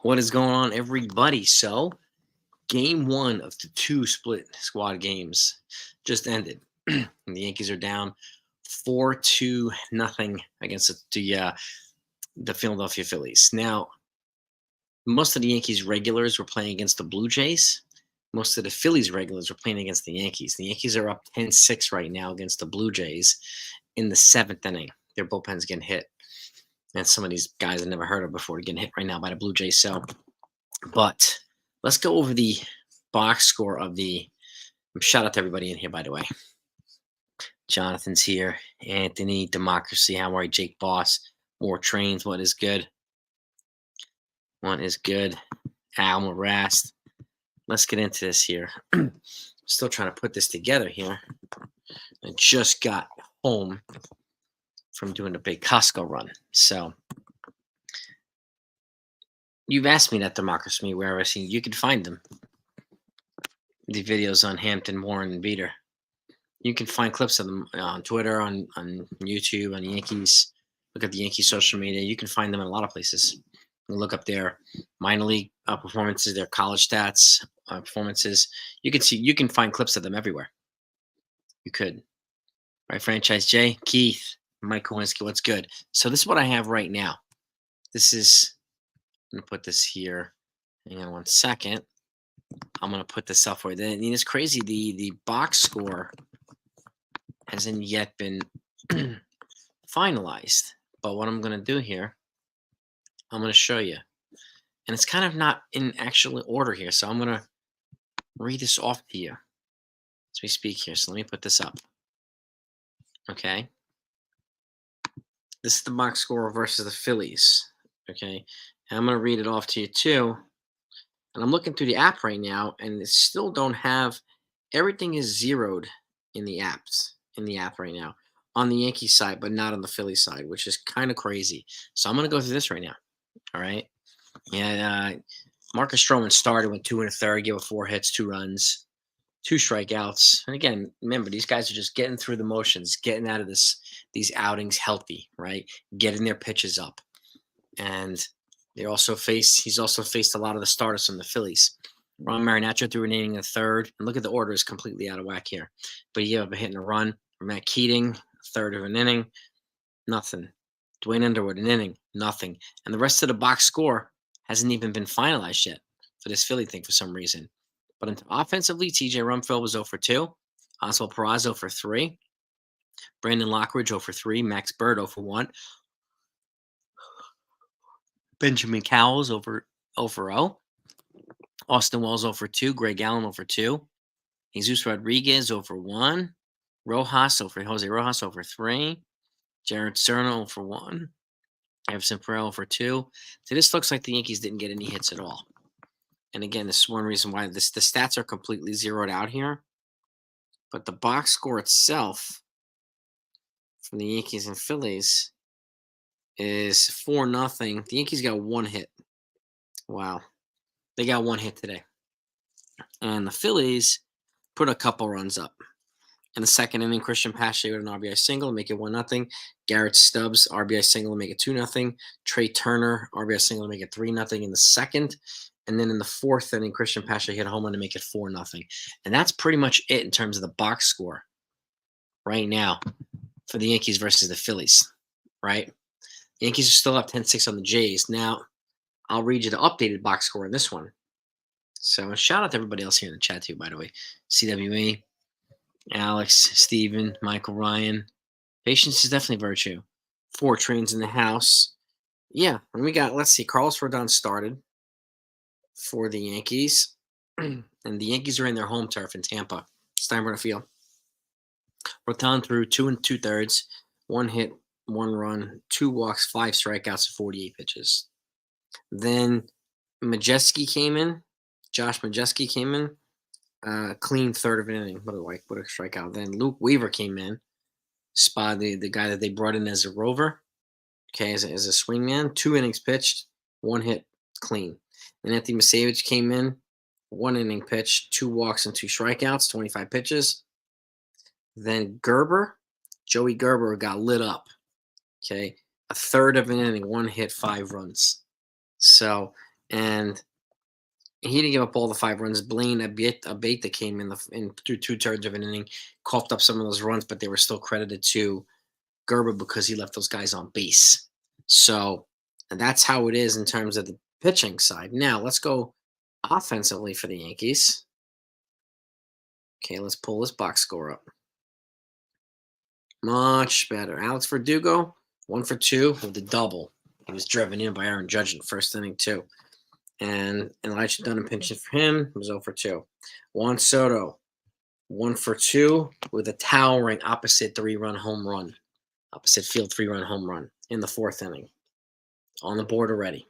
What is going on, everybody? So, game one of the two split squad games just ended. And the Yankees are down 4-2 nothing against the Philadelphia Phillies. Now, most of the Yankees regulars were playing against the Blue Jays. Most of the Phillies regulars were playing against the Yankees. The Yankees are up 10-6 right now against the Blue Jays in the seventh inning. Their bullpen's getting hit. And some of these guys I never heard of before are getting hit right now by the Blue Jays. But let's go over the box score of the. Shout out to everybody in here, by the way. Jonathan's here. Anthony, Democracy, how are you? Jake Boss, More Trains, what is good? What is good? Al Rast. Let's get into this here. Still trying to put this together here. I just got home from doing a big Costco run. So you've asked me that, Democracy, where I've seen you can find them. The videos on Hampton, Warren, and Beater. You can find clips of them on Twitter, on YouTube, on Yankees. Look at the Yankees social media. You can find them in a lot of places. You look up their minor league performances, their college stats performances. You can find clips of them everywhere. You could. Right, Franchise J, Keith, Mike Kowinski, what's good? So this is what I have right now. I'm going to put this here. Hang on one second. I'm going to put this up for you. And it's crazy. The box score hasn't yet been finalized. But what I'm going to do here, I'm going to show you. And it's kind of not in actual order here. So I'm going to read this off to you as we speak here. So let me put this up. Okay. This is the box score versus the Phillies. Okay. And I'm going to read it off to you too. And I'm looking through the app right now, and it still don't have everything is zeroed in the app right now on the Yankee side, but not on the Philly side, which is kind of crazy. So I'm going to go through this right now. All right. And Marcus Stroman started with 2 1/3, gave up 4 hits, 2 runs, 2 strikeouts. And again, remember, these guys are just getting through the motions, getting out of these outings healthy, right? Getting their pitches up. And he's also faced a lot of the starters from the Phillies. Ron Marinaccio threw an inning in the third. And look at the order is completely out of whack here. But he gave up a hit and a run. Matt Keating, third of an inning, nothing. Dwayne Underwood, an inning, nothing. And the rest of the box score hasn't even been finalized yet for this Philly thing for some reason. But offensively, TJ Rumfield was 0 for 2. Oswald Peraza 0 for 3. Brandon Lockridge 0 for 3. Max Bird 0 for 1. Benjamin Cowles 0 for 0. Austin Wells 0 for 2. Greg Allen 0 for 2. Jesus Rodriguez 0 for 1. Jose Rojas 0 for 3. Jared Serna 0 for 1. Everson Pereira 0 for 2. So this looks like the Yankees didn't get any hits at all. And again, this is one reason why the stats are completely zeroed out here. But the box score itself from the Yankees and Phillies is 4-0. The Yankees got 1 hit. Wow. They got 1 hit today. And the Phillies put a couple runs up. In the second inning, Christian Pache with an RBI single to make it 1-0. Garrett Stubbs, RBI single to make it 2-0. Trey Turner, RBI single to make it 3-0 in the second. And then in the fourth inning, Christian Pache hit a home run to make it 4-0. And that's pretty much it in terms of the box score right now for the Yankees versus the Phillies, right? The Yankees are still up 10-6 on the Jays. Now, I'll read you the updated box score in this one. So shout out to everybody else here in the chat too, by the way. CWE, Alex, Steven, Michael Ryan. Patience is definitely virtue. 4 trains in the house. Yeah, and we got, let's see, Carlos Rodon started for the Yankees. And the Yankees are in their home turf in Tampa, Steinbrenner Field. Rodon threw 2 2/3, 1 hit, 1 run, 2 walks, 5 strikeouts, 48 pitches. Then Majeski came in. Josh Majeski came in. Clean third of an inning. What a strikeout. Then Luke Weaver came in. The guy that they brought in as a rover. Okay, as a swingman. 2 innings pitched, 1 hit, clean. Then Anthony Masavich came in. 1 inning pitched, 2 walks and 2 strikeouts, 25 pitches. Then Joey Gerber got lit up. Okay, a third of an inning, 1 hit, 5 runs. So and he didn't give up all the 5 runs. Blaine Abate came in through 2/3 of an inning, coughed up some of those runs, but they were still credited to Gerber because he left those guys on base. So and that's how it is in terms of the pitching side. Now let's go offensively for the Yankees. Okay, let's pull this box score up. Much better. Alex Verdugo, 1 for 2 with the double. He was driven in by Aaron Judge in the first inning, too. And Elijah Dunham pinching for him was 0 for 2. Juan Soto, 1 for 2 with a towering opposite 3-run home run. Opposite field 3-run home run in the 4th inning. On the board already.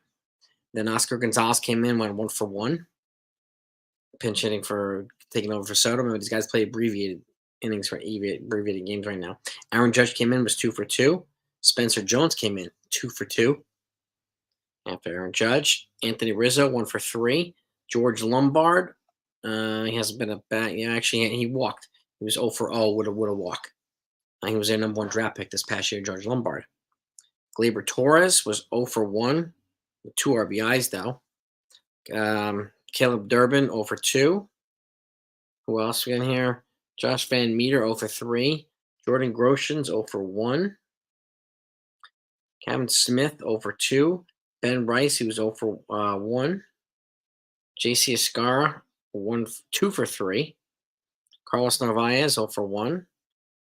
Then Oscar Gonzalez came in, went 1 for 1. Pinch hitting for taking over for Soto. Remember, these guys play abbreviated innings for abbreviated games right now. Aaron Judge came in, was 2 for 2. Spencer Jones came in, 2 for 2. After Aaron Judge, Anthony Rizzo, 1 for 3. George Lombard, he hasn't been a bad. Yeah, actually, he walked. He was 0 for 0 with a walk. He was their #1 draft pick this past year, George Lombard. Gleyber Torres was 0 for 1 with 2 RBIs though. Caleb Durbin 0 for 2. Who else we got in here? Josh Van Meter 0 for 3. Jordan Groshans 0 for 1. Kevin Smith 0 for 2. Ben Rice, he was 0 for 1. JC Escara 2 for 3. Carlos Narvaez 0 for 1.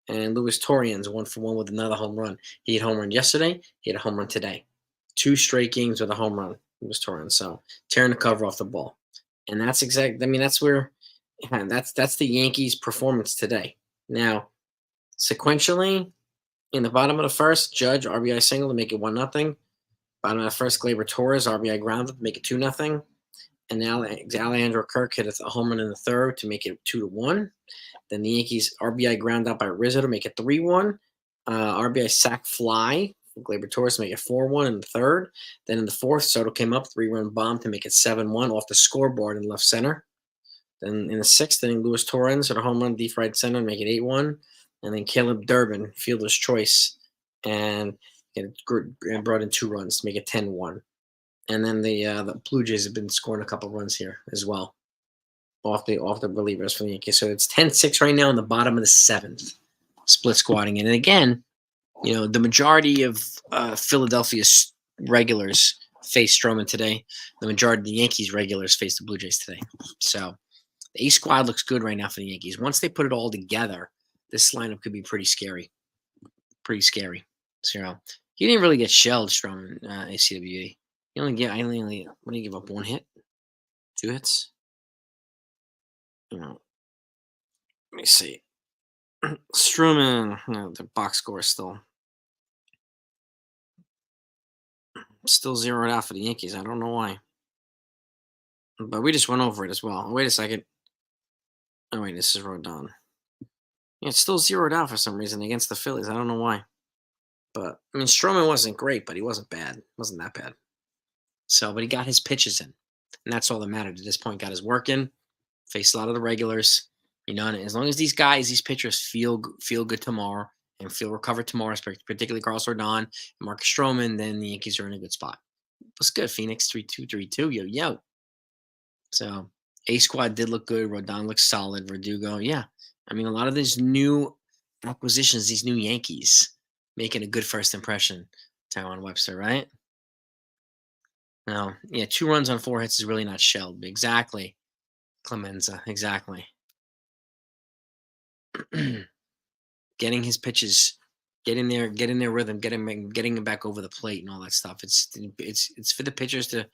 And Luis Torrens 1 for 1 with another home run. He had home run yesterday. He had a home run today. 2 straight games with a home run. Luis Torrens. So tearing the cover off the ball. And that's exactly. I mean, that's where. That's the Yankees' performance today. Now, sequentially, in the bottom of the first, Judge RBI single to make it 1-0. Bottom of the first, Gleyber Torres RBI grounded to make it 2-0. And now Alejandro Kirk hit a home run in the third to make it 2-1. Then the Yankees RBI ground out by Rizzo to make it 3-1. RBI sac fly from Gleyber Torres to make it 4-1 in the third. Then in the fourth, Soto came up, 3-run bomb to make it 7-1 off the scoreboard in left center. Then in the sixth inning, Luis Torrens hit a home run deep right center to make it 8-1. And then Caleb Durbin, fielder's choice, and brought in 2 runs to make it 10-1. And then the Blue Jays have been scoring a couple runs here as well off the relievers for the Yankees. So it's 10-6 right now in the bottom of the 7th. Split squatting in. And again, the majority of Philadelphia's regulars face Stroman today. The majority of the Yankees regulars face the Blue Jays today. So the A squad looks good right now for the Yankees. Once they put it all together, this lineup could be pretty scary. Pretty scary. So he didn't really get shelled, Stroman, ACWA. I only give up 1 hit, 2 hits. Let me see. Stroman, the box score is still zeroed out for the Yankees. I don't know why. But we just went over it as well. Wait a second. Oh, wait, this is Rodon. Yeah, it's still zeroed out for some reason against the Phillies. I don't know why. But, I mean, Stroman wasn't great, but he wasn't bad. Wasn't that bad. So, but he got his pitches in. And that's all that mattered at this point. Got his work in. Faced a lot of the regulars. And as long as these pitchers feel good tomorrow and feel recovered tomorrow, particularly Carlos Rodon and Marcus Stroman, then the Yankees are in a good spot. What's good, Phoenix? 3-2-3-2. Yo. So, A squad did look good. Rodon looks solid. Verdugo, yeah. I mean, a lot of these new acquisitions, these new Yankees, making a good first impression. Taiwan Webster, right? No, yeah, 2 runs on 4 hits is really not shelled. Exactly. Clemenza, exactly. Getting his pitches, getting their rhythm, getting him back over the plate and all that stuff. It's for the pitchers to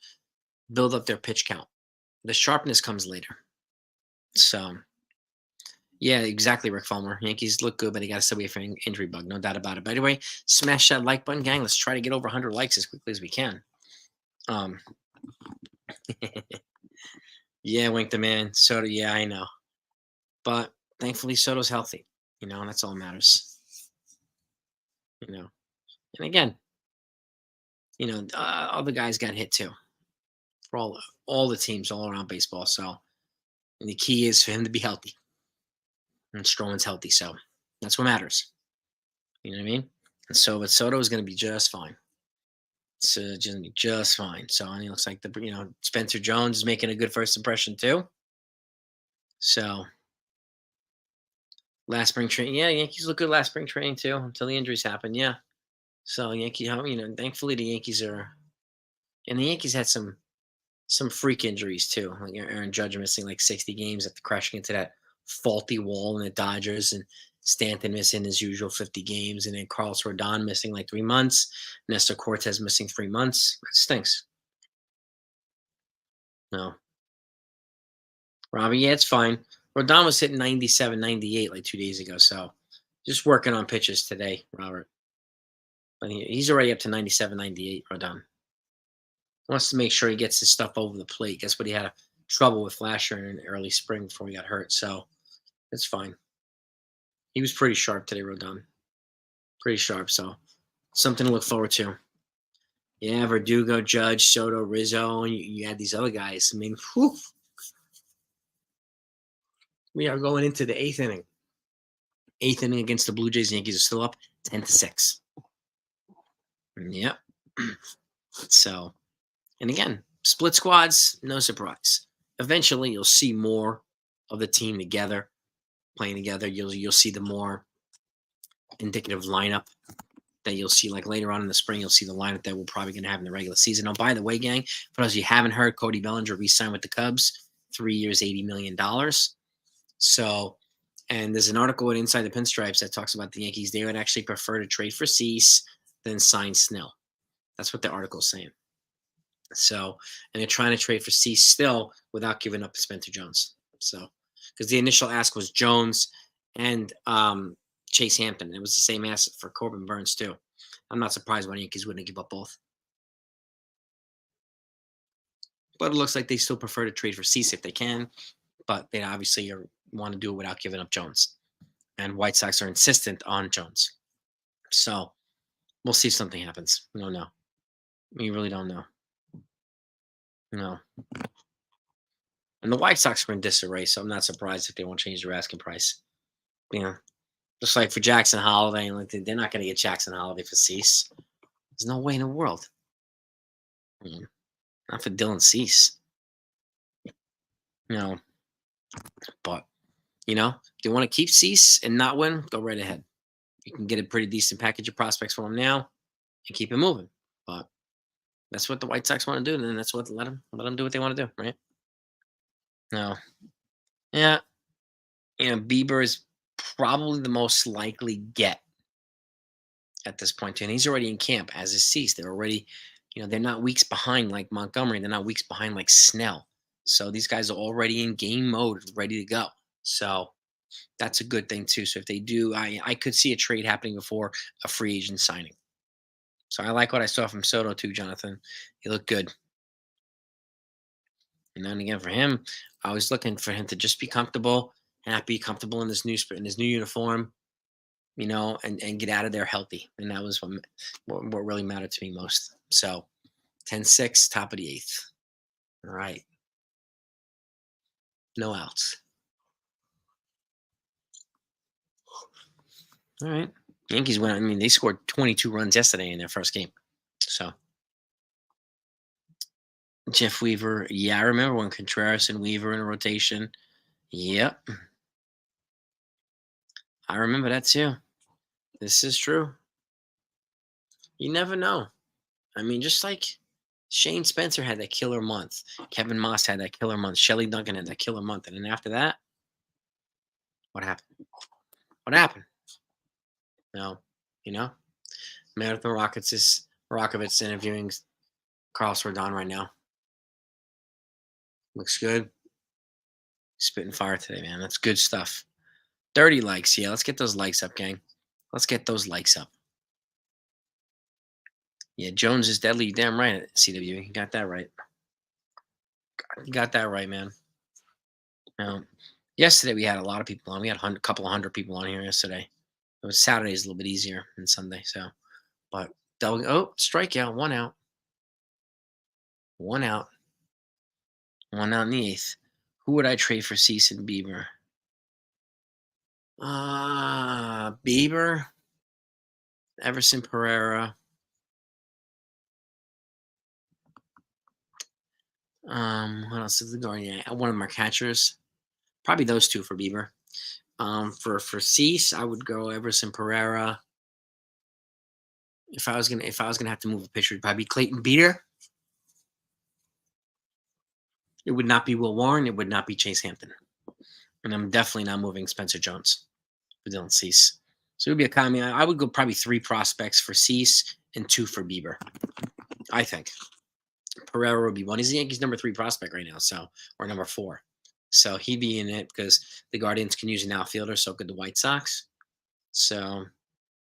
build up their pitch count. The sharpness comes later. So, yeah, exactly, Rick Fulmer. Yankees look good, but they got to stay away from injury bug, no doubt about it. By the way, smash that like button, gang. Let's try to get over 100 likes as quickly as we can. Yeah, Wink the man. Soto, yeah, I know. But thankfully, Soto's healthy. And that's all that matters. And again, other guys got hit too. For all the teams all around baseball. So, and the key is for him to be healthy. And Stroman's healthy, so that's what matters. You know what I mean? And so, but Soto is going to be just fine. So just fine. So and it looks like Spencer Jones is making a good first impression too. So last spring training, yeah, Yankees look good last spring training too until the injuries happen. Yeah. So thankfully the Yankees are, and the Yankees had some freak injuries too. Like Aaron Judge missing like 60 games after crashing into that faulty wall in the Dodgers, and Stanton missing his usual 50 games, and then Carlos Rodon missing like 3 months. Nestor Cortez missing 3 months. It stinks. No, Robbie, yeah, it's fine. Rodon was hitting 97, 98 like 2 days ago. So just working on pitches today, Robert. But he's already up to 97, 98, Rodon. Wants to make sure he gets his stuff over the plate. Guess what he had trouble with last year in early spring before he got hurt. So it's fine. He was pretty sharp today, Rodon. Pretty sharp. So something to look forward to. Yeah, Verdugo, Judge, Soto, Rizzo, and you add these other guys. I mean, whew, we are going into the eighth inning. Eighth inning against the Blue Jays. The Yankees are still up 10-6. Yep. So, and again, split squads, no surprise. Eventually, you'll see more of the team together, playing together. You'll see the more indicative lineup that you'll see like later on in the spring. You'll see the lineup that we're probably going to have in the regular season. Oh, by the way, gang, for those of you who haven't heard, Cody Bellinger re-signed with the Cubs, 3 years, $80 million. So, and there's an article in Inside the Pinstripes that talks about the Yankees. They would actually prefer to trade for Cease than sign Snell. That's what the article's saying. So, and they're trying to trade for Cease still without giving up Spencer Jones. So, because the initial ask was Jones and Chase Hampton. It was the same ask for Corbin Burns too. I'm not surprised why the Yankees wouldn't give up both. But it looks like they still prefer to trade for Cease if they can. But they obviously want to do it without giving up Jones. And White Sox are insistent on Jones. So we'll see if something happens. We don't know. We really don't know. No. And the White Sox are in disarray, so I'm not surprised if they won't change their asking price. You know, just like for Jackson Holiday, like they're not going to get Jackson Holiday for Cease. There's no way in the world. Not for Dylan Cease. No, but if you want to keep Cease and not win, go right ahead. You can get a pretty decent package of prospects for him now and keep it moving. But that's what the White Sox want to do, and then that's what let them do what they want to do, right? No, yeah, Bieber is probably the most likely get at this point, and he's already in camp as is Cease. They're already, they're not weeks behind like Montgomery. They're not weeks behind like Snell. So these guys are already in game mode, ready to go. So that's a good thing too. So if they do, I could see a trade happening before a free agent signing. So I like what I saw from Soto too, Jonathan. He looked good. And then again for him, I was looking for him to just be comfortable, happy, comfortable in his new uniform, and get out of there healthy. And that was what really mattered to me most. So 10-6, top of the eighth. All right. No outs. All right. Yankees went. I mean, they scored 22 runs yesterday in their first game. So Jeff Weaver. Yeah, I remember when Contreras and Weaver in a rotation. Yep. I remember that too. This is true. You never know. I mean, just like Shane Spencer had that killer month. Kevin Moss had that killer month. Shelly Duncan had that killer month. And then after that, what happened? What happened? No, Marathon Rockovitz interviewing Carlos Rodon right now. Looks good. Spitting fire today, man. That's good stuff. 30 likes. Yeah, let's get those likes up, gang. Let's get those likes up. Yeah, Jones is deadly. Damn right, CW. You got that right. You got that right, man. Yesterday we had a lot of people on. We had a couple of hundred people on here yesterday. It was Saturday's a little bit easier than Sunday. So, but strikeout, 1 out. 1 out. 1 out in the eighth. Who would I trade for Cease and Bieber? Bieber, Everson Pereira. What else is the Guardian? One of my catchers. Probably those two for Bieber. For Cease, I would go Everson Pereira. If I was gonna have to move a pitcher, it'd probably be Clayton Beater. It would not be Will Warren. It would not be Chase Hampton. And I'm definitely not moving Spencer Jones for Dylan Cease. So it would be a common. I would go probably three prospects for Cease and two for Bieber. I think Pereira would be one. He's the Yankees' number three prospect right now, so or number four. So he'd be in it because the Guardians can use an outfielder. So could the White Sox. So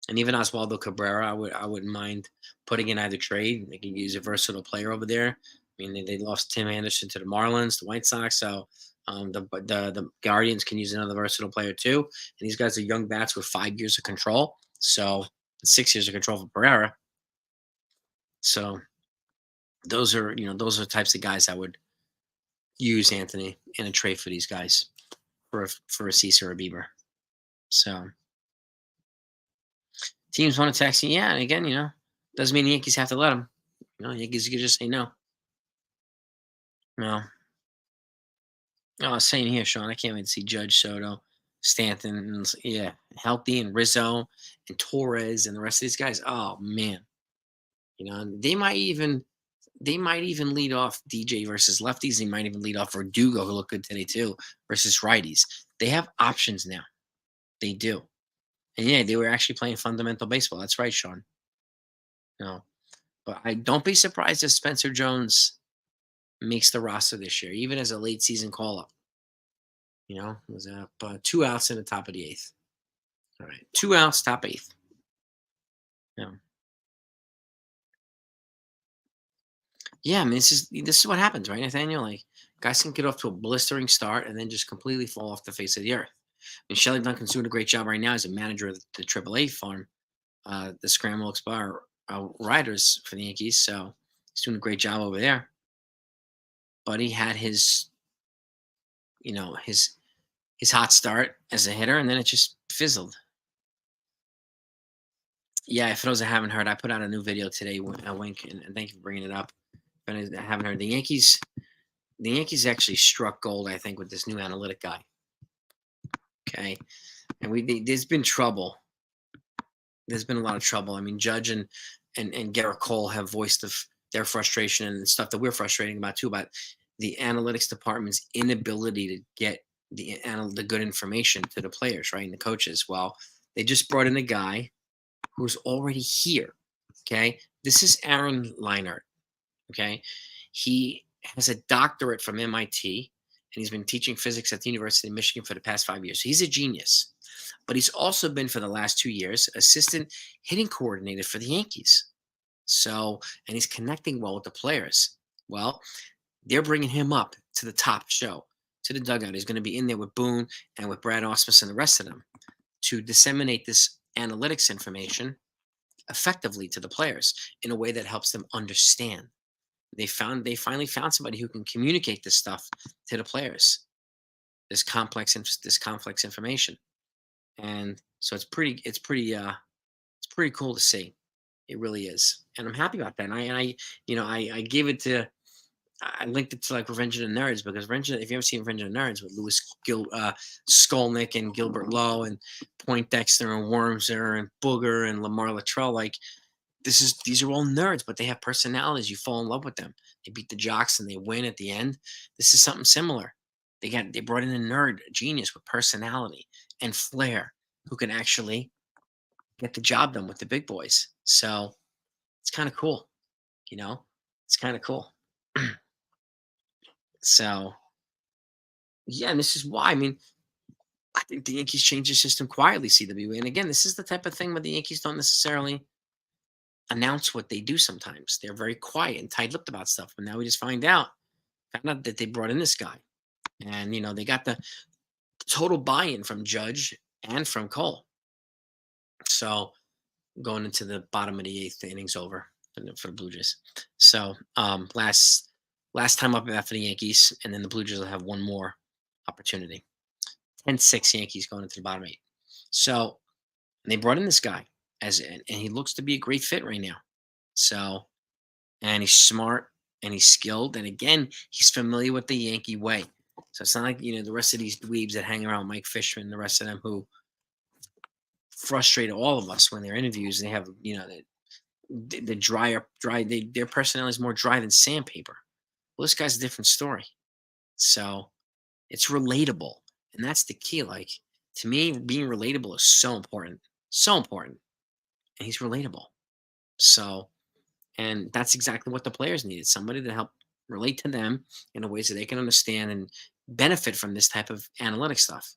and even Oswaldo Cabrera, I wouldn't mind putting in either trade. They can use a versatile player over there. I mean, they lost Tim Anderson to the Marlins, the White Sox, so the Guardians can use another versatile player too. And these guys are young bats with 5 years of control, so 6 years of control for Pereira. So those are the types of guys I would use Anthony in a trade for these guys for a Cease or a Bieber. So teams want to tax you, yeah. And again, doesn't mean the Yankees have to let them. Yankees could just say no. No. Oh, same here, Sean. I can't wait to see Judge Soto, Stanton, yeah, healthy, and Rizzo, and Torres, and the rest of these guys. Oh man, they might even lead off DJ versus lefties. They might even lead off Verdugo, who looked good today too, versus righties. They have options now. They do, and yeah, they were actually playing fundamental baseball. That's right, Sean. No, but I don't be surprised if Spencer Jones makes the roster this year, even as a late season call up. Was up 2 outs in the top of the eighth. All right, 2 outs, top eighth. Yeah, yeah. I mean, this is what happens, right, Nathaniel? Like guys can get off to a blistering start and then just completely fall off the face of the earth. And Shelly Duncan's doing a great job right now as a manager of the AAA farm, the Scramble Expire Riders for the Yankees. So he's doing a great job over there. But he had his hot start as a hitter, and then it just fizzled. Yeah, for those that haven't heard, I put out a new video today. A wink, and thank you for bringing it up. But I haven't heard the Yankees actually struck gold, I think, with this new analytic guy. Okay, and there's been trouble. There's been a lot of trouble. I mean, Judge and Garrett Cole have voiced their frustration and stuff that we're frustrating about too, about the analytics department's inability to get the good information to the players, right, and the coaches. Well, they just brought in a guy who's already here. Okay, this is Aaron Leinart. Okay, he has a doctorate from MIT, and he's been teaching physics at the University of Michigan for the past 5 years. So he's a genius, but he's also been for the last 2 years assistant hitting coordinator for the Yankees. So, and he's connecting well with the players. Well, they're bringing him up to the top show, to the dugout. He's going to be in there with Boone and with Brad Ausmus and the rest of them to disseminate this analytics information effectively to the players in a way that helps them understand. They finally found somebody who can communicate this stuff to the players. This complex information, and so it's pretty cool to see. It really is, and I'm happy about that. And I gave it to I linked it to like Revenge of the Nerds because if you ever seen Revenge of the Nerds with Skolnick and Gilbert Lowe and Poindexter and Wormser and Booger and Lamar Latrell, like these are all nerds, but they have personalities. You fall in love with them. They beat the jocks and they win at the end. This is something similar. They brought in a nerd, a genius with personality and flair who can actually get the job done with the big boys. So it's kind of cool, you know. It's kind of cool. So yeah, and this is why. I mean, I think the Yankees changed the system quietly, CWA. And again, this is the type of thing where the Yankees don't necessarily announce what they do sometimes. They're very quiet and tight-lipped about stuff. But now we just found out that they brought in this guy. And they got the total buy-in from Judge and from Cole. So going into the bottom of the eighth, the inning's over for the Blue Jays. So last time up after the Yankees, and then the Blue Jays will have one more opportunity. 10-6 Yankees going into the bottom eight. So and they brought in this guy and he looks to be a great fit right now. So and he's smart. and he's skilled. And again, he's familiar with the Yankee way. So it's not like the rest of these dweebs that hang around Mike Fishman, and the rest of them who frustrate all of us when they're interviews. They have the their personality is more dry than sandpaper. Well, this guy's a different story. So it's relatable, and that's the key. Like, to me, being relatable is so important, and he's relatable. So, and that's exactly what the players needed, somebody to help relate to them in a ways that they can understand and benefit from this type of analytic stuff.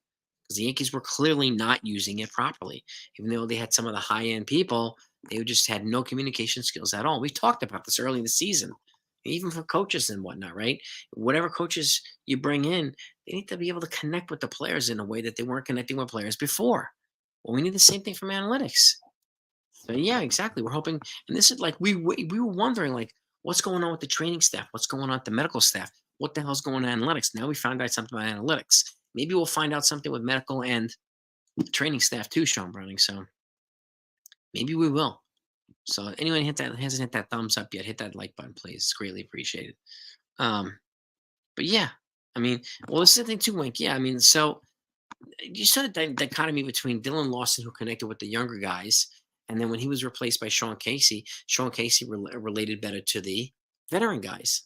Because the Yankees were clearly not using it properly. Even though they had some of the high end people, they just had no communication skills at all. We talked about this early in the season, even for coaches and whatnot, right? Whatever coaches you bring in, they need to be able to connect with the players in a way that they weren't connecting with players before. Well, we need the same thing from analytics. So yeah, exactly. We're hoping, and this is like we were wondering, like, what's going on with the training staff, what's going on with the medical staff, what the hell's going on in analytics. Now we found out something about analytics. Maybe we'll find out something with medical and training staff too, Sean Browning. So maybe we will. So anyone hasn't hit that thumbs up yet, hit that like button, please. It's greatly appreciated. Um, but yeah, I mean, well, this is the thing too, Wink. Yeah, I mean, so you saw the dichotomy between Dylan Lawson, who connected with the younger guys, and then when he was replaced by Sean Casey related better to the veteran guys,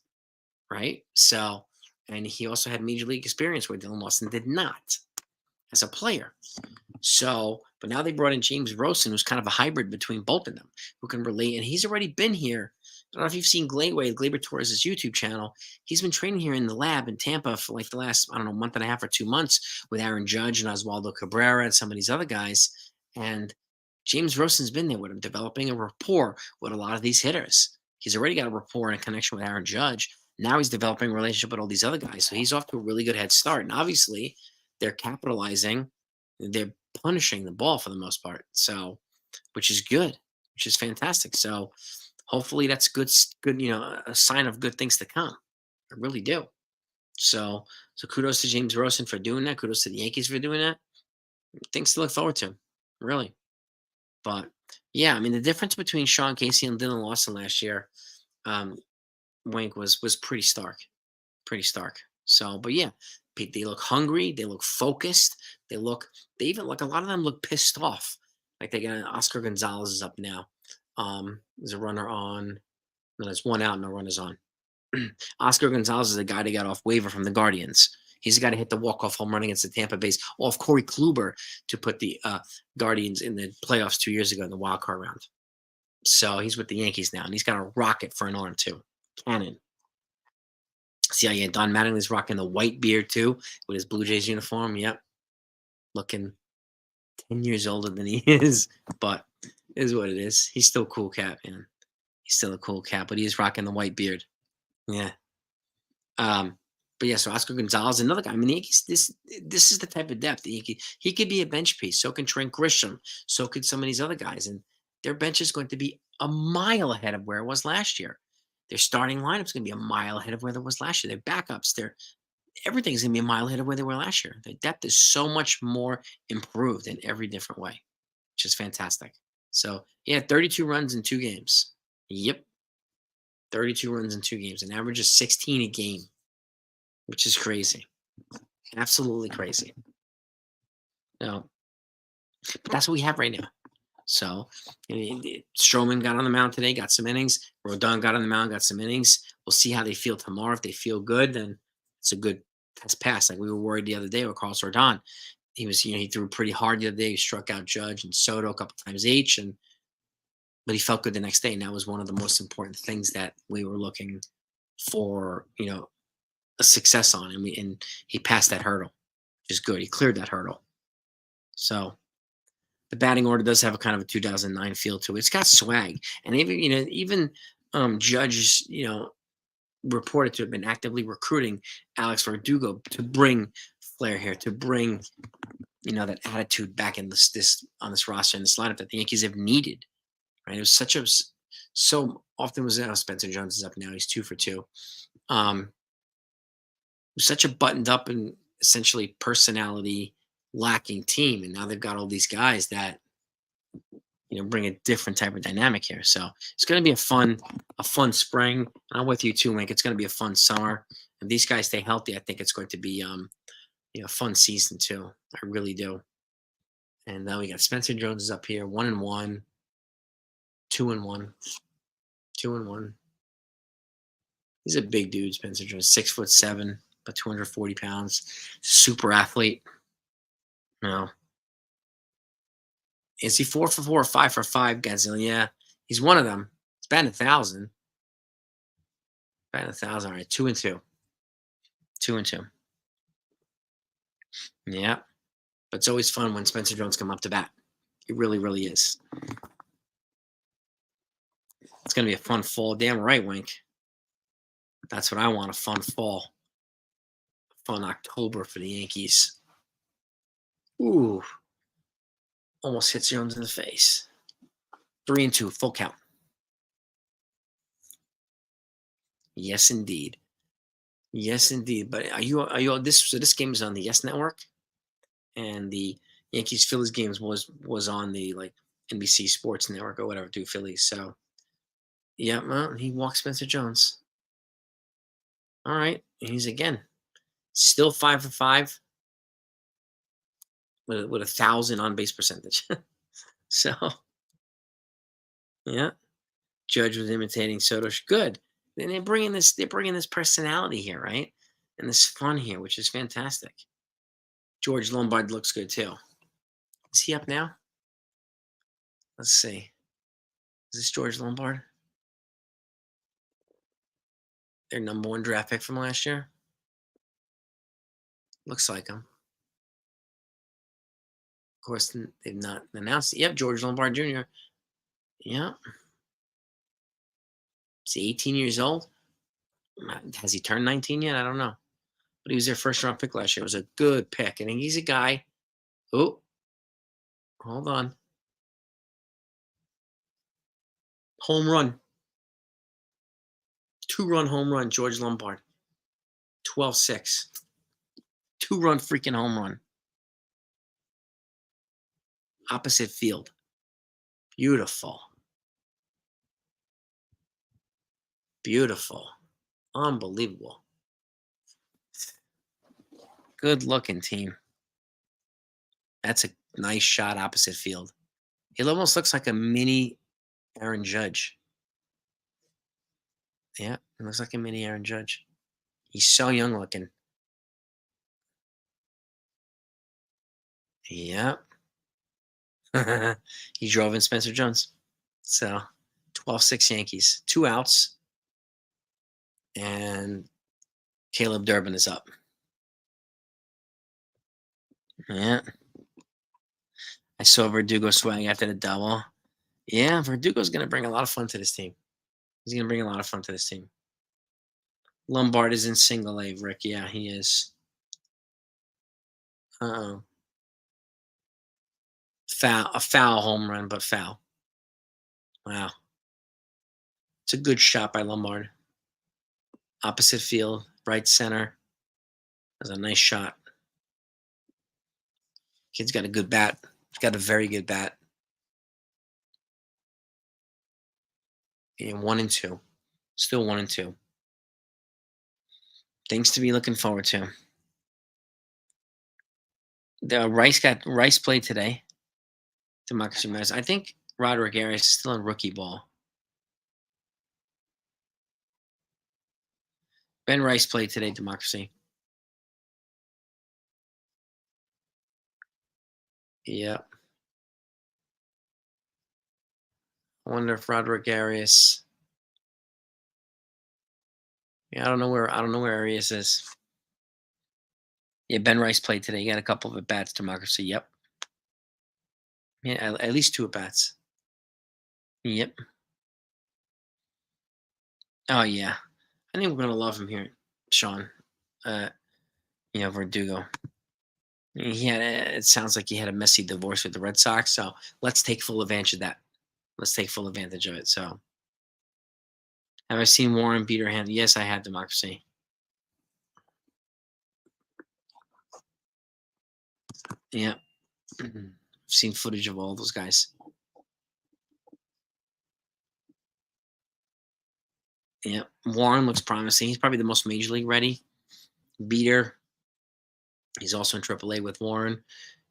right? So, and he also had major league experience where Dylan Lawson did not as a player. So, but now they brought in James Rosen, who's kind of a hybrid between both of them, who can relate. And he's already been here. I don't know if you've seen Glaber Torres' YouTube channel. He's been training here in the lab in Tampa for like the last, I don't know, month and a half or 2 months with Aaron Judge and Oswaldo Cabrera and some of these other guys. And James Rosen's been there with him, developing a rapport with a lot of these hitters. He's already got a rapport and a connection with Aaron Judge. Now he's developing a relationship with all these other guys. So he's off to a really good head start. And obviously, they're capitalizing. They're punishing the ball for the most part. So, which is good, which is fantastic. So, hopefully that's good, a sign of good things to come. I really do. So, kudos to James Rosen for doing that. Kudos to the Yankees for doing that. Things to look forward to, really. But yeah, I mean, the difference between Sean Casey and Dylan Lawson last year, um, Wink, was pretty stark. So, but yeah, they look hungry. They look focused. They even like a lot of them look pissed off. Like they got Oscar Gonzalez is up now. There's a runner on. No, there's one out. No runners on. Oscar Gonzalez is a guy that got off waiver from the Guardians. He's the guy to hit the walk-off home run against the Tampa Bay's off Corey Kluber to put the Guardians in the playoffs 2 years ago in the wild card round. So he's with the Yankees now, and he's got a rocket for an arm too, cannon. See how yeah, Don Mattingly's rocking the white beard too with his Blue Jays uniform. Yep, looking 10 years older than he is, but it is what it is. He's still a cool cat, man. He's still a cool cat, but he is rocking the white beard. Yeah. Um, but yeah, so Oscar Gonzalez, another guy. I mean, the Yankees, this is the type of depth. He could be a bench piece. So can Trent Grisham. So could some of these other guys. And their bench is going to be a mile ahead of where it was last year. Their starting lineup is going to be a mile ahead of where it was last year. Their backups, everything's going to be a mile ahead of where they were last year. The depth is so much more improved in every different way, which is fantastic. So yeah, 32 runs in 2 games. Yep, 32 runs in 2 games, an average of 16 a game, which is crazy. Absolutely crazy. No, but that's what we have right now. So Stroman got on the mound today, got some innings. Rodon got on the mound, got some innings. We'll see how they feel tomorrow. If they feel good, then it's a good test pass. Like we were worried the other day with Carlos Rodon. He threw pretty hard the other day. He struck out Judge and Soto a couple times each, but he felt good the next day. And that was one of the most important things that we were looking for, a success on. And he passed that hurdle, which is good. He cleared that hurdle. So the batting order does have a kind of a 2009 feel to it. It's got swag, and even Judge, reported to have been actively recruiting Alex Verdugo to bring flair here, to bring that attitude back in this on this roster and this lineup that the Yankees have needed. Right? It was so often was Spencer Jones is up now. He's 2 for 2. It was such a buttoned up and essentially personality lacking team, and now they've got all these guys that bring a different type of dynamic here. So it's going to be a fun spring. I'm with you too, Link. It's going to be a fun summer. If these guys stay healthy, I think it's going to be a fun season too. I really do. And now we got Spencer Jones is up here, 1-1, 2-1, 2-1. He's a big dude, Spencer Jones, 6'7", about 240 pounds, super athlete. No, is he 4 for 4 or 5 for 5, Godzilla? Yeah, he's one of them. He's batting 1,000. Batting 1,000. All right, 2-2, 2-2. Yeah, but it's always fun when Spencer Jones come up to bat. It really, really is. It's gonna be a fun fall. Damn right, Wink. That's what I want, a fun fall. Fun October for the Yankees. Ooh. Almost hits Jones in the face. 3-2, full count. Yes, indeed. Yes, indeed. But are you this game is on the Yes Network, and the Yankees Phillies games was on the NBC Sports Network or whatever, do Phillies. So yeah, well, he walks Spencer Jones. All right. He's again still 5 for 5 with 1,000 on base percentage. So yeah. Judge was imitating Soto. Good. Then they're bringing this personality here, right? And this fun here, which is fantastic. George Lombard looks good too. Is he up now? Let's see. Is this George Lombard? Their number 1 draft pick from last year? Looks like him. Of course, they've not announced it. Yep, George Lombard Jr. Yeah. Is he 18 years old? Has he turned 19 yet? I don't know. But he was their first round pick last year. It was a good pick. And he's a guy. Oh, hold on. Home run. 2-run home run, George Lombard. 12-6. 2-run freaking home run. Opposite field. Beautiful. Beautiful. Unbelievable. Good looking team. That's a nice shot opposite field. It almost looks like a mini Aaron Judge. Yeah, it looks like a mini Aaron Judge. He's so young looking. Yeah. He drove in Spencer Jones. So 12-6 Yankees. 2 outs. And Caleb Durbin is up. Yeah. I saw Verdugo swing after the double. Yeah, Verdugo's going to bring a lot of fun to this team. He's going to bring a lot of fun to this team. Lombard is in single A, Rick. Yeah, he is. Uh-oh. A foul home run, but foul. Wow. It's a good shot by Lombard. Opposite field, right center. That's a nice shot. Kid's got a good bat. He's got a very good bat. And 1-2. Still 1-2. Things to be looking forward to. The Rice played today. Democracy Matters. I think Roderick Arias is still in rookie ball. Ben Rice played today, Democracy. Yep. I wonder if Roderick Arias. Yeah, I don't know where Arias is. Yeah, Ben Rice played today. He got a couple of at bats, Democracy. Yep. Yeah, at least 2 at bats. Yep. Oh yeah. I think we're gonna love him here, Sean. Verdugo. It sounds like he had a messy divorce with the Red Sox, so let's take full advantage of that. Let's take full advantage of it. So, have I seen Warren Beater hand? Yes, I have, Democracy. Yeah. I've seen footage of all those guys. Yeah, Warren looks promising. He's probably the most major league ready. Beater, he's also in AAA with Warren.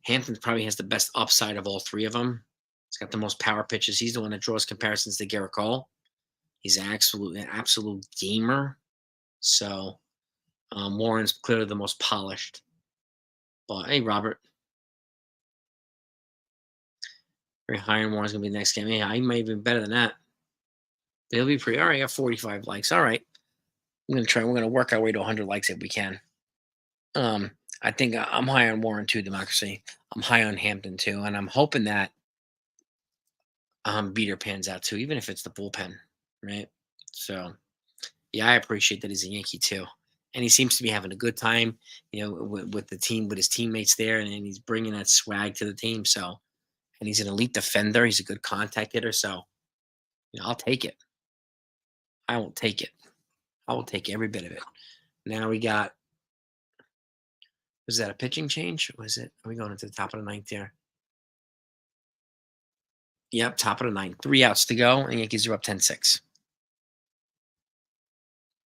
Hampton probably has the best upside of all three of them. He's got the most power pitches. He's the one that draws comparisons to Garrett Cole. He's an absolute gamer. So Warren's clearly the most polished. But hey, Robert, very high on Warren's gonna be the next game. Yeah, he might even better than that. He'll be pretty. All right, I got 45 likes. All right, I'm gonna try. We're gonna work our way to 100 likes if we can. Um, I think I'm high on Warren too. Democracy. I'm high on Hampton too, and I'm hoping that Beater pans out too, even if it's the bullpen, right? So yeah, I appreciate that he's a Yankee too, and he seems to be having a good time, with the team, with his teammates there, and he's bringing that swag to the team. So, and he's an elite defender. He's a good contact hitter. So, I'll take it. I will take it. I will take every bit of it. Now we got. Was that a pitching change? Was it? Are we going into the top of the ninth here? Yep, top of the ninth. 3 outs to go, and Yankees are up 10-6.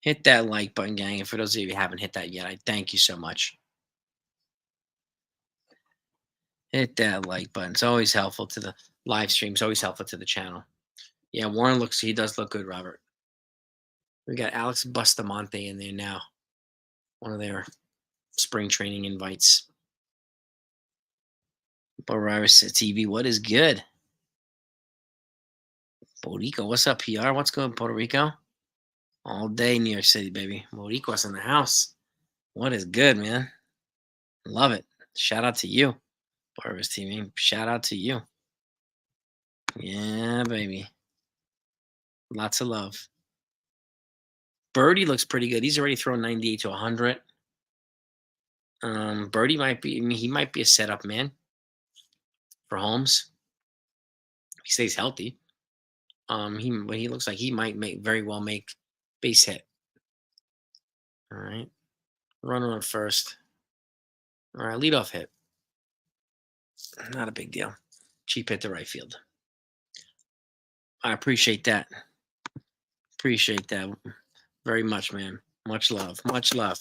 Hit that like button, gang. And for those of you who haven't hit that yet, I thank you so much. Hit that like button. It's always helpful to the live stream. It's always helpful to the channel. Yeah, Warren he does look good, Robert. We got Alex Bustamante in there now. One of their spring training invites. Barraris TV, what is good? Puerto Rico, what's up, PR? What's going on, Puerto Rico? All day, New York City, baby. Morico's in the house. What is good, man? Love it. Shout out to you, Barraris TV. Shout out to you. Yeah, baby. Lots of love. Birdie looks pretty good. He's already thrown 98 to 100. Birdie might be. I mean, he might be a setup man for Holmes. If he stays healthy. He looks like he might very well make base hit. All right, runner on first. All right, leadoff hit. Not a big deal. Cheap hit to right field. I appreciate that. Appreciate that very much, man. Much love. Much love.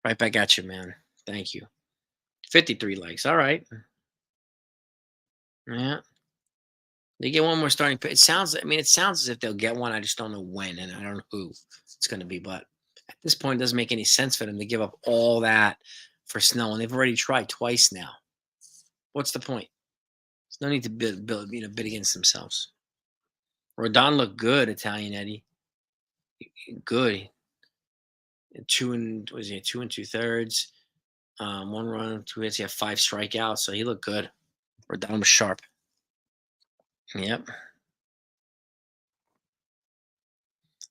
Right back at you, man. Thank you. 53 likes. All right. Yeah. They get one more starting pitch. It sounds as if they'll get one. I just don't know when, and I don't know who it's going to be. But at this point, it doesn't make any sense for them to give up all that for Snow, and they've already tried twice now. What's the point? There's no need to bid against themselves. Rodon looked good, Italian Eddie. Good. Two and 2 2/3. One run, 2 hits. He had 5 strikeouts, so he looked good. Rodon was sharp. Yep.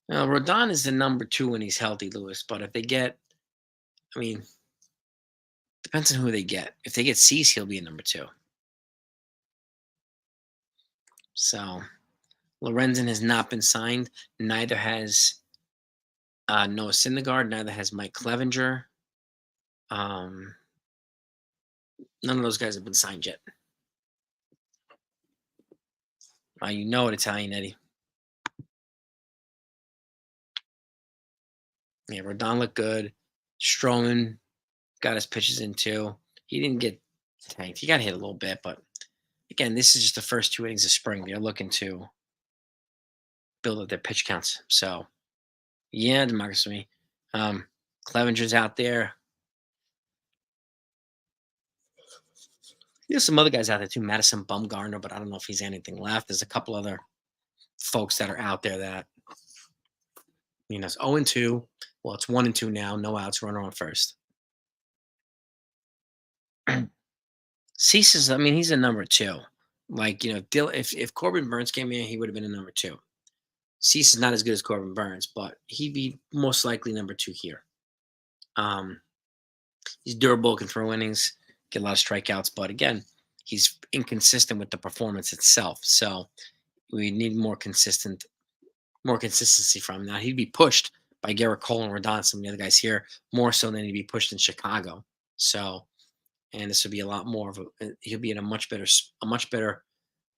Now, Rodon is the number 2 when he's healthy, Lewis. But if they get, I mean, depends on who they get. If they get Cease, he'll be a number 2. So Lorenzen has not been signed. Neither has Noah Syndergaard. Neither has Mike Clevenger. None of those guys have been signed yet. You know it, Italian Eddie. Yeah, Rodon looked good. Stroman got his pitches in too. He didn't get tanked. He got hit a little bit, but again, this is just the first 2 innings of spring. They're looking to build up their pitch counts. So, yeah, democracy. Clevenger's out there. There's some other guys out there too. Madison Bumgarner, but I don't know if he's anything left. There's a couple other folks that are out there that, it's 0-2. Well, it's 1-2 now. No outs, runner on first. Cease is, he's a number 2. Like, if Corbin Burns came in, he would have been a number 2. Cease is not as good as Corbin Burns, but he'd be most likely number 2 here. He's durable, can throw innings, get a lot of strikeouts, but again, he's inconsistent with the performance itself. So we need more consistency from him. Now he'd be pushed by Garrett Cole and Rodon, some of the other guys here, more so than he'd be pushed in Chicago. So, and this would be a lot more of he'll be in a much better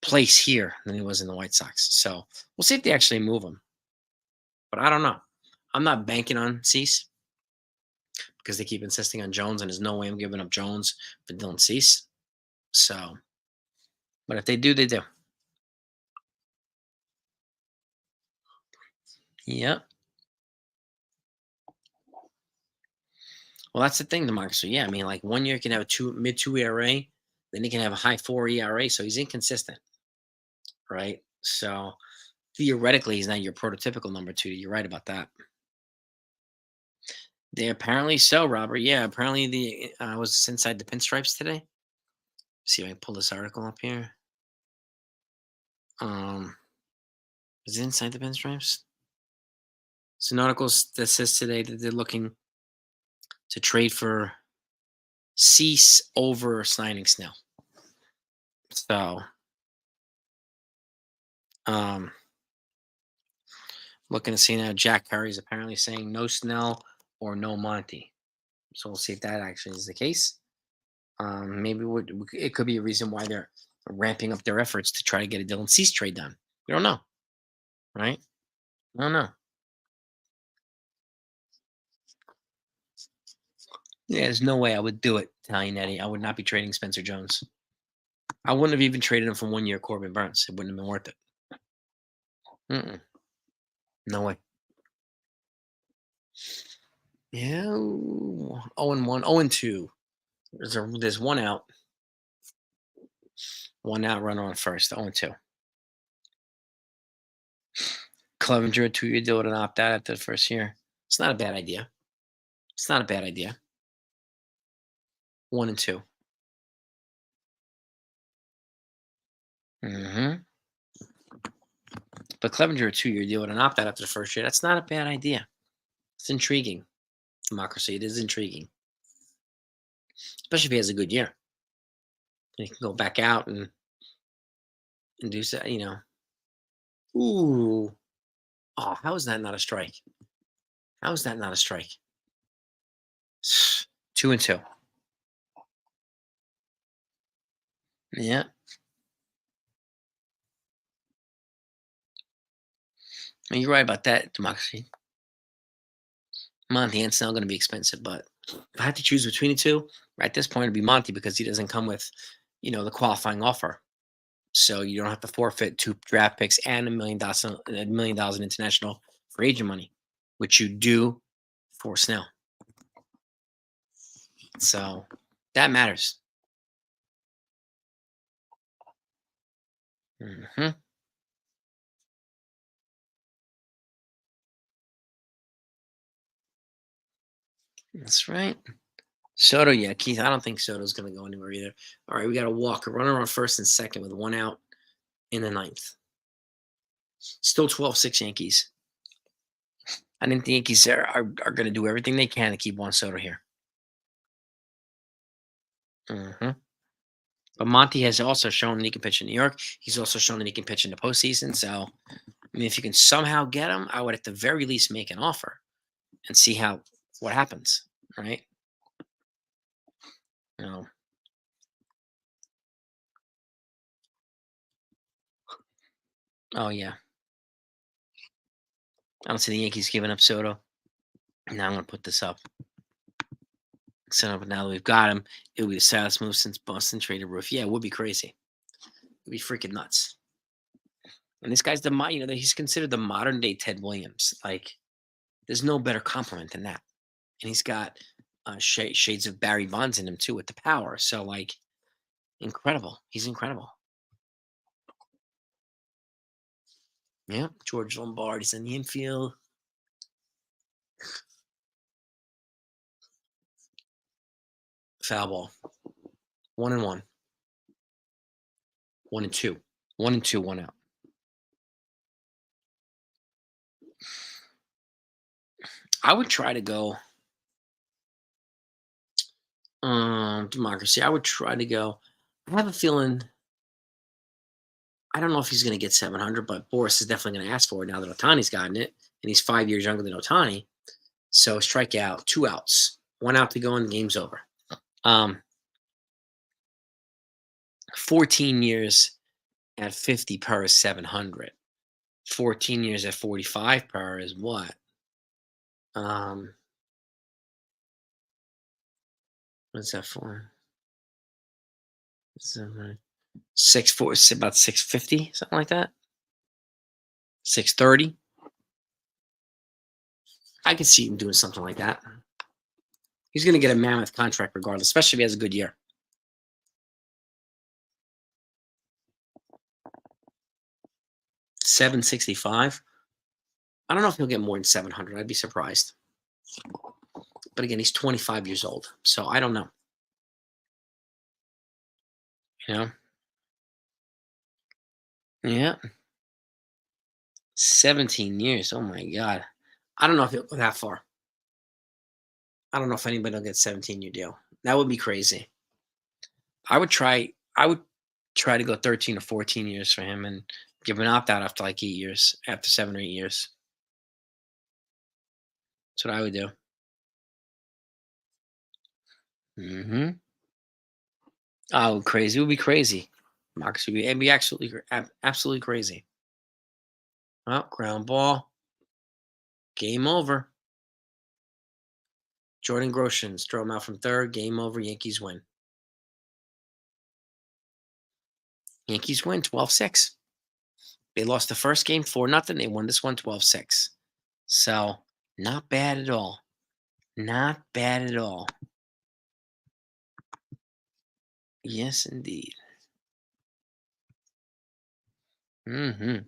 place here than he was in the White Sox. So we'll see if they actually move him. But I don't know. I'm not banking on Cease because they keep insisting on Jones, and there's no way I'm giving up Jones for Dylan Cease. So, but if they do, they do. Yep. Well, that's the thing, democracy. Yeah, I mean, like 1 year you can have a mid two ERA, then he can have a high four ERA. So he's inconsistent, right? So theoretically, he's not your prototypical number two. You're right about that. They apparently so, Robert. Yeah, apparently the I was inside the pinstripes today. See if I can pull this article up here. Um, is it inside the pinstripes? It's an article that says today that they're looking to trade for Cease over signing Snell. So, um, looking to see now. Jack Perry's apparently saying no Snell or no Monty. So we'll see if that actually is the case. Maybe it could be a reason why they're ramping up their efforts to try to get a Dylan Cease trade done. We don't know, right? I don't know. Yeah, there's no way I would do it, Italian Eddie. I would not be trading Spencer Jones. I wouldn't have even traded him for 1 year Corbin Burns. It wouldn't have been worth it. Mm-mm. No way. Yeah. 0-1, 0-2. There's one out. One out, runner on first. 0-2. Clevenger, a 2 year deal with an opt out after the first year. It's not a bad idea. It's not a bad idea. 1-2. Mm-hmm. But Clevenger, a 2 year deal with an opt out after the first year. That's not a bad idea. It's intriguing. Democracy. It is intriguing, especially if he has a good year. And he can go back out and do so. Ooh. Oh, how is that not a strike? How is that not a strike? 2-2. Yeah. And you're right about that, democracy. Monty and Snell going to be expensive, but if I had to choose between the two, at this point it'd be Monty because he doesn't come with, the qualifying offer. So you don't have to forfeit two draft picks and $1 million in international free agent money, which you do for Snell. So that matters. Hmm. That's right. Soto, yeah, Keith. I don't think Soto's going to go anywhere either. All right, we got a Walker, runner on first and second with one out in the ninth. Still 12-6 Yankees. I think the Yankees are going to do everything they can to keep Juan Soto here. Hmm. But Monty has also shown that he can pitch in New York. He's also shown that he can pitch in the postseason. So, I mean, if you can somehow get him, I would at the very least make an offer and see what happens, right? You know, oh yeah, I don't see the Yankees giving up Soto. Now I'm going to put this up. So now that we've got him, it would be the saddest move since Boston traded Roof. Yeah, it would be crazy. It'd be freaking nuts. And this guy's he's considered the modern day Ted Williams. Like, there's no better compliment than that. And he's got shades of Barry Bonds in him too with the power. So like, incredible. He's incredible. Yeah, George Lombardi's in the infield. Foul ball. 1-1. 1-2. 1-2. 1 out. I would try to go. Democracy. I would try to go. I have a feeling. I don't know if he's going to get 700, but Boris is definitely going to ask for it now that Otani's gotten it, and he's 5 years younger than Otani. So strike out, 2 outs, 1 out to go, and the game's over. 14 years at 50 per is 700. 14 years at 45 per hour is what? Um, what's that for? Seven, 6 4, it's about 650, something like that. 630. I could see him doing something like that. He's going to get a mammoth contract regardless, especially if he has a good year. 765. I don't know if he'll get more than 700. I'd be surprised. But again, he's 25 years old, so I don't know. You know? Yeah. 17 years. Oh my god. I don't know if he'll go that far. I don't know if anybody will get 17-year deal. That would be crazy. I would try to go 13 or 14 years for him and give an opt out after like 8 years, after 7 or 8 years. That's what I would do. Hmm. Oh, crazy. It would be crazy. Marcus would be, it'd be absolutely crazy. Well, ground ball. Game over. Jordan Groshans throw him out from third. Game over. Yankees win. Yankees win 12-6. They lost the first game 4-0. They won this one 12-6. So not bad at all. Not bad at all. Yes, indeed. Hmm.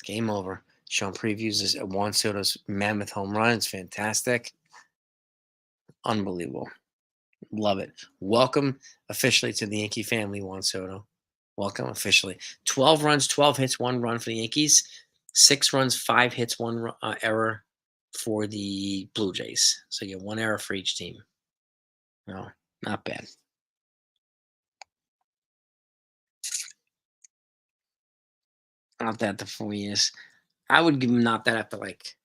Game over. Sean previews this Juan Soto's mammoth home run. It's fantastic. Unbelievable. Love it. Welcome officially to the Yankee family, Juan Soto. Welcome officially. 12 runs, 12 hits, 1 run for the Yankees. 6 runs, 5 hits, 1 error for the Blue Jays. So you get 1 error for each team. No, not bad. Not that the 4 years. I would give him not that after like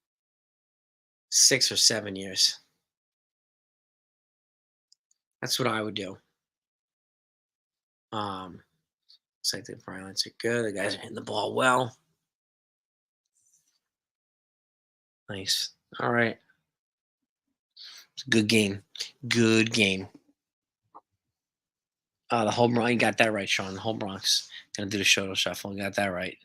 6 or 7 years. That's what I would do. Looks like the violence are good. The guys are hitting the ball well. Nice. All right. It's a good game. Good game. The whole Bronx. You got that right, Sean. The whole Bronx. Gonna do the Shoto shuffle. You got that right.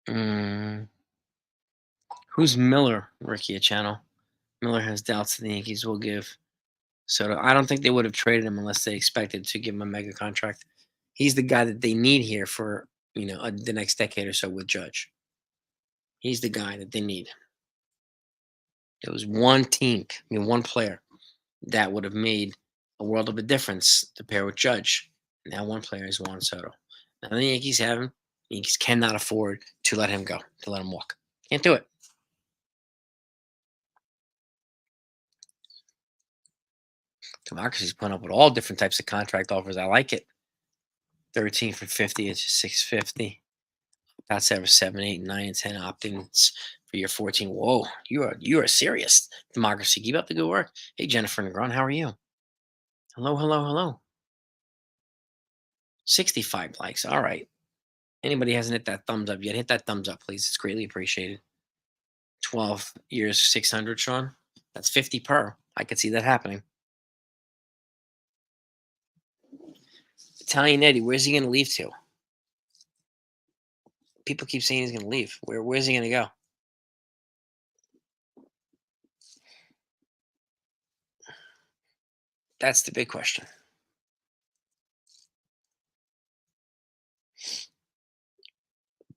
Mm, who's Miller? Ricky a channel. Miller has doubts that the Yankees will give Soto. I don't think they would have traded him unless they expected to give him a mega contract. He's the guy that they need here for the next decade or so with Judge. He's the guy that they need. There was one team, one player that would have made a world of a difference to pair with Judge. Now one player is Juan Soto. Now the Yankees have him. The Yankees cannot afford to let him go, to let him walk. Can't do it. Democracy's putting up with all different types of contract offers. I like it. 13 for 50, it's just 650. That's ever 7, 8, 9, and 10 opt-ins for your 14. Whoa, you are serious. Democracy. Keep up the good work. Hey Jennifer Negron, how are you? Hello, hello, hello. 65 likes. All right. Anybody hasn't hit that thumbs up yet, hit that thumbs up, please. It's greatly appreciated. 12 years, 600, Sean. That's 50 per. I could see that happening. Italian Eddie, where's he going to leave to? People keep saying he's going to leave. Where's he going to go? That's the big question.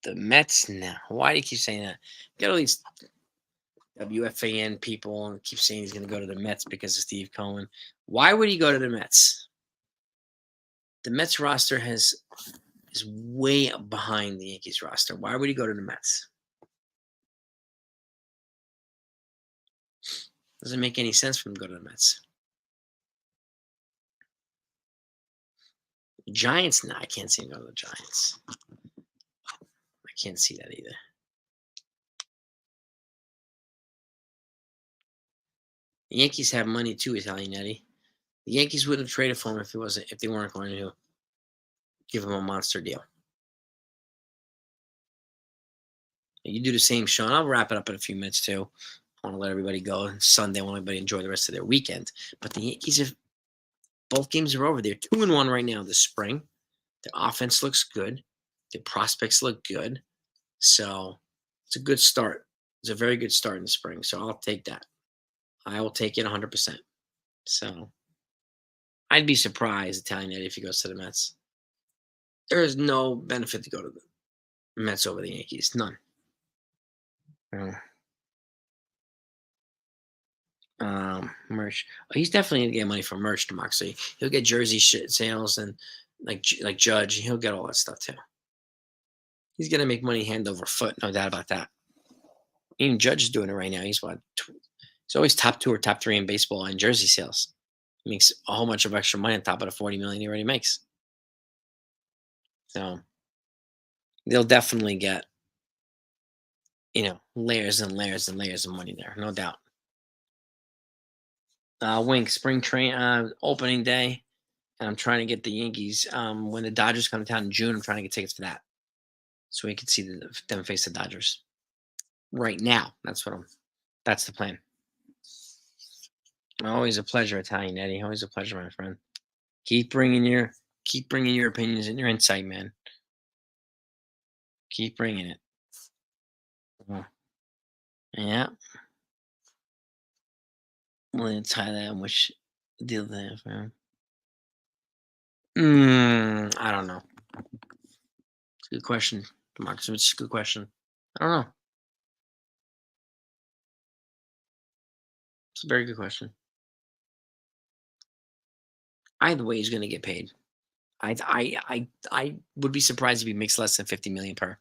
The Mets now. Why do you keep saying that? Get all these WFAN people and keep saying he's going to go to the Mets because of Steve Cohen. Why would he go to the Mets? The Mets roster is way behind the Yankees roster. Why would he go to the Mets? Doesn't make any sense for him to go to the Mets. Giants? No, I can't see him go to the Giants. I can't see that either. The Yankees have money too, Italian Eddie. The Yankees would have traded for him if they weren't going to. Give him a monster deal. You do the same, Sean. I'll wrap it up in a few minutes too. I want to let everybody go. It's Sunday. I want everybody to enjoy the rest of their weekend. But the Yankees have both games are over. They're 2-1 right now this spring. The offense looks good. The prospects look good. So it's a good start. It's a very good start in the spring. So I'll take that. I will take it 100%. So I'd be surprised, Italian Eddie, if he goes to the Mets. There is no benefit to go to the Mets over the Yankees. None. Uh, Merch. Oh, he's definitely gonna get money from merch to Moxley. He'll get jersey shit sales and like Judge. He'll get all that stuff too. He's gonna make money hand over foot, no doubt about that. Even Judge is doing it right now. He's what? He's always top two or top three in baseball in jersey sales. He makes a whole bunch of extra money on top of the 40 million he already makes. So they'll definitely get layers and layers and layers of money there, no doubt. Wink spring train opening day, and I'm trying to get the Yankees. When the Dodgers come to town in June, I'm trying to get tickets for that, so we can see them face the Dodgers. Right now, That's the plan. Always a pleasure, Italian Eddie. Always a pleasure, my friend. Keep bringing your opinions and your insight, man. Keep bringing it. Uh, yeah. Well, tie that in which deal they have, man. I don't know. It's a good question, Marcus. It's a good question. I don't know. It's a very good question. Either way, he's going to get paid. I would be surprised if he makes less than 50 million per.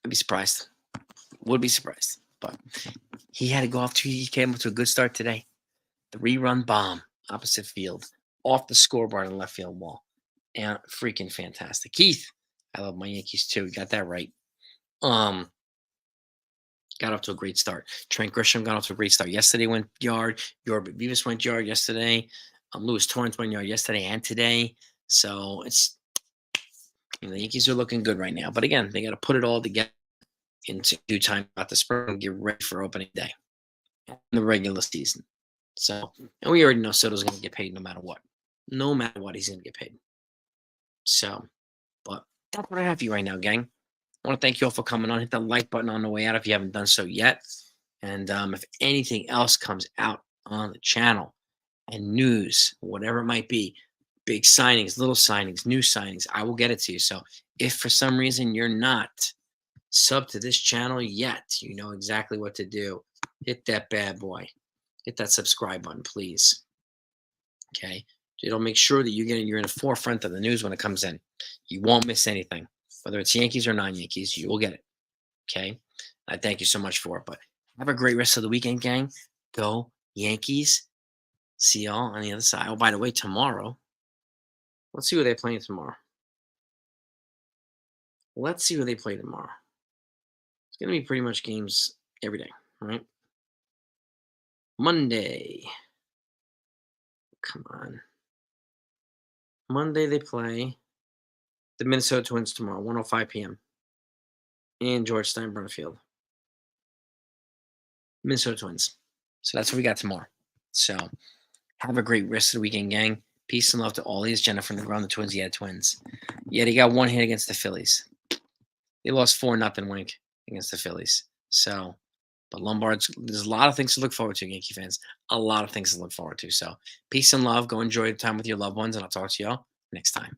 I'd be surprised. Would be surprised. But he had to go off to. He came up to a good start today. The rerun bomb opposite field, off the scoreboard and left field wall, and freaking fantastic. Keith, I love my Yankees too. You got that right. Got off to a great start. Trent Grisham got off to a great start. Yesterday went yard. Yorba Vivas went yard yesterday. Lewis Torrance went yard yesterday and today. So the Yankees are looking good right now. But again, they got to put it all together into due time about the spring and get ready for opening day and the regular season. So, and we already know Soto's going to get paid no matter what. No matter what, he's going to get paid. So, but that's what I have for you right now, gang. I want to thank you all for coming on. Hit the like button on the way out if you haven't done so yet. And if anything else comes out on the channel and news, whatever it might be, big signings, little signings, new signings, I will get it to you. So if for some reason you're not sub to this channel yet, you know exactly what to do. Hit that bad boy. Hit that subscribe button, please. Okay. It'll make sure that you're in the forefront of the news when it comes in. You won't miss anything. Whether it's Yankees or non-Yankees, you will get it. Okay. I thank you so much for it. But have a great rest of the weekend, gang. Go Yankees. See y'all on the other side. Oh, by the way, tomorrow, let's see who they're playing tomorrow. Let's see who they play tomorrow. It's going to be pretty much games every day, right? Monday. Come on. Monday they play the Minnesota Twins tomorrow, 1:05 p.m. in George Steinbrenner Field. Minnesota Twins. So that's what we got tomorrow. So have a great rest of the weekend, gang. Peace and love to all these. Jennifer Negron, the Twins. Yeah, Twins. Yeah, they got one hit against the Phillies. They lost 4-0 Wink against the Phillies. So, but Lombard's, there's a lot of things to look forward to, Yankee fans. A lot of things to look forward to. So peace and love. Go enjoy the time with your loved ones, and I'll talk to y'all next time.